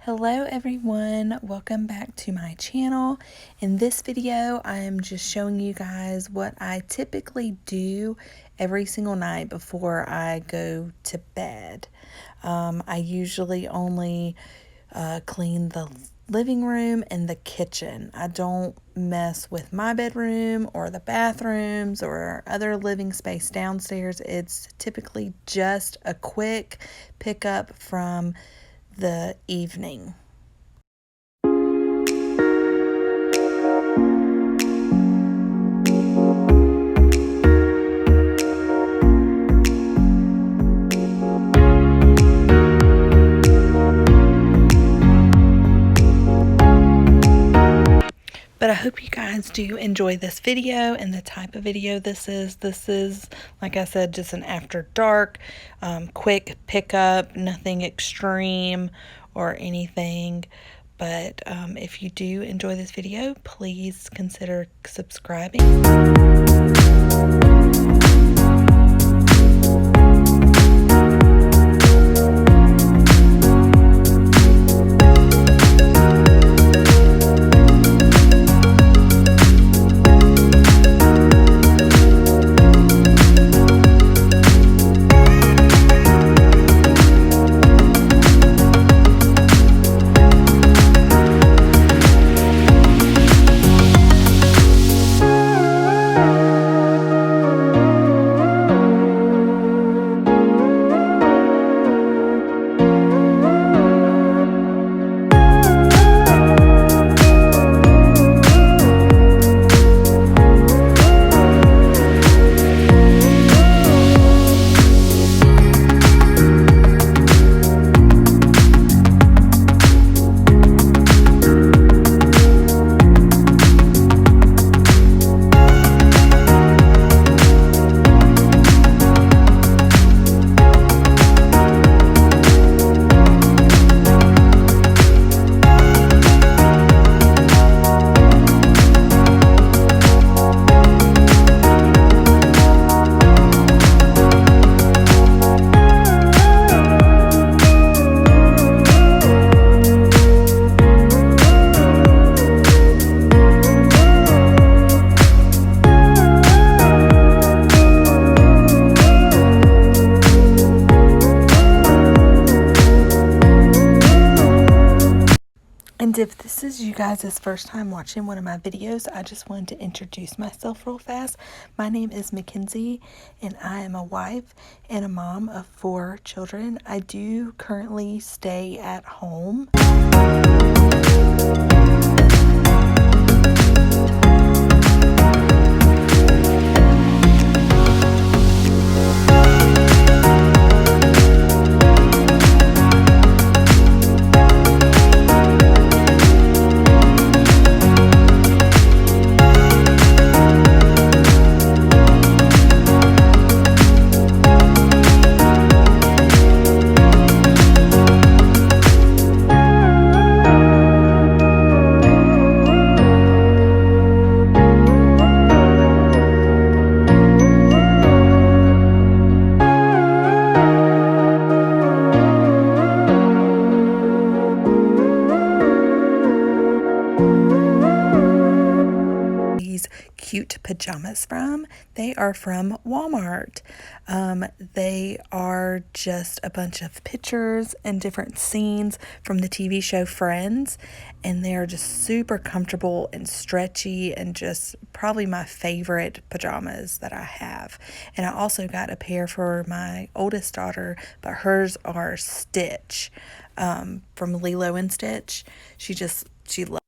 Hello everyone, welcome back to my channel. In this video, I am just showing you guys what I typically do every single night before I go to bed. I usually only clean the living room and the kitchen. I don't mess with my bedroom or the bathrooms or other living space downstairs. It's typically just a quick pickup from the evening. But I hope you guys do enjoy this video and the type of video this is. This is, like I said, just an after dark, quick pickup, nothing extreme or anything. But if you do enjoy this video, please consider subscribing. And if this is you guys' first time watching one of my videos, I just wanted to introduce myself real fast. My name is Mackenzie, and I am a wife and a mom of 4 children. I do currently stay at home. Cute pajamas from. They are from Walmart. They are just a bunch of pictures and different scenes from the TV show Friends, and they are just super comfortable and stretchy and just probably my favorite pajamas that I have. And I also got a pair for my oldest daughter, but hers are Stitch, from Lilo and Stitch. She loves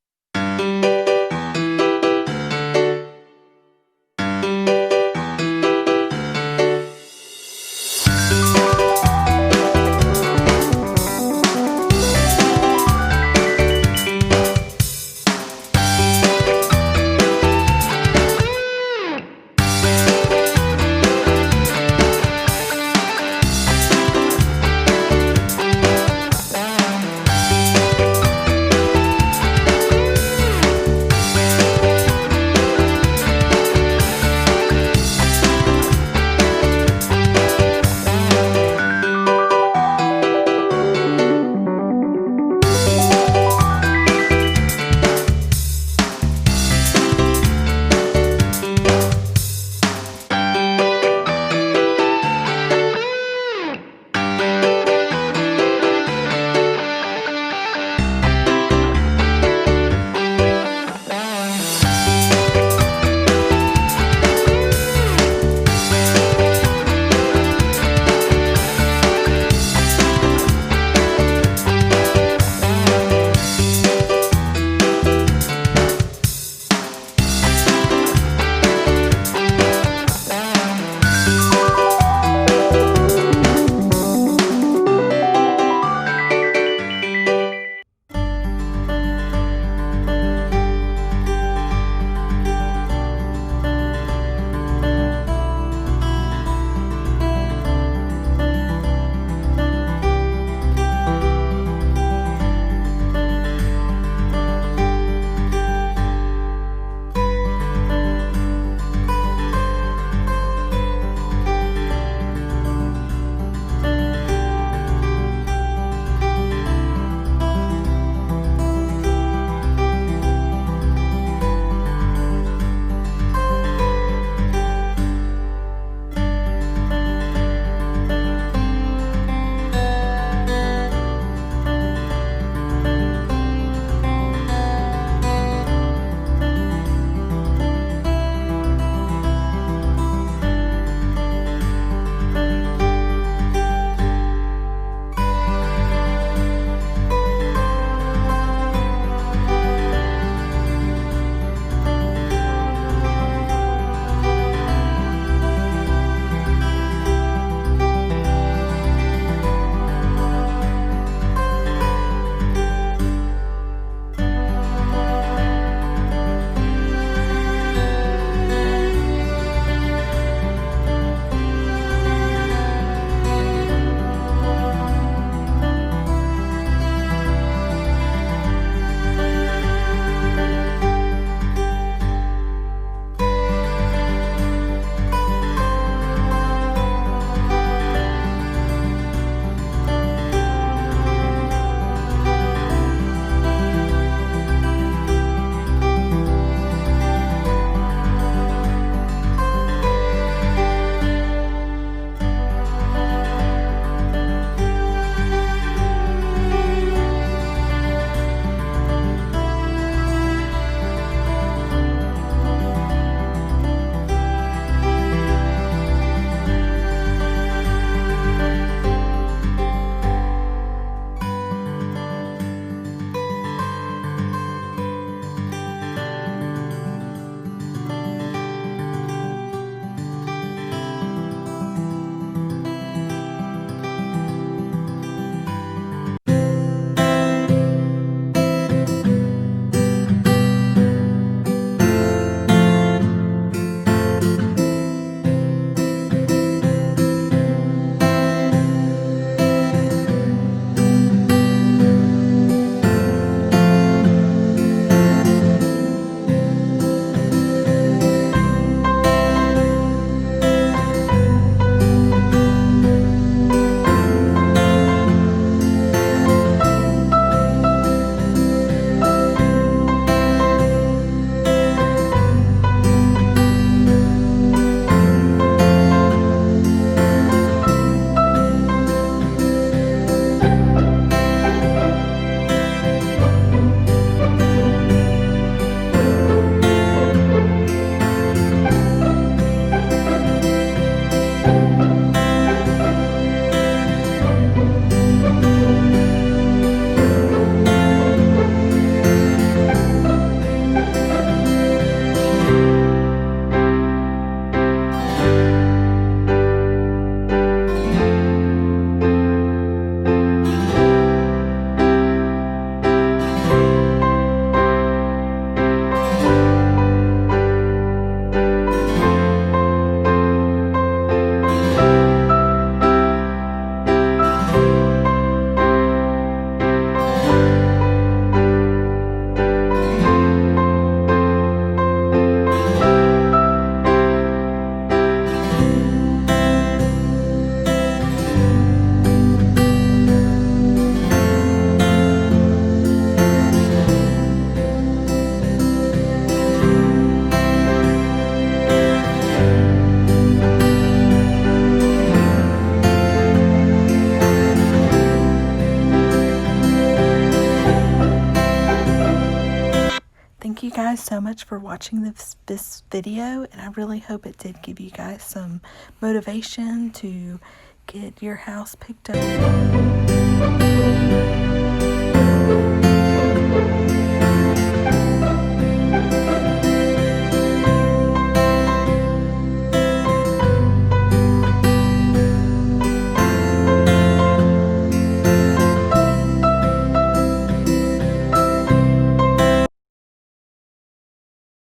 guys so much for watching this video, and I really hope it did give you guys some motivation to get your house picked up.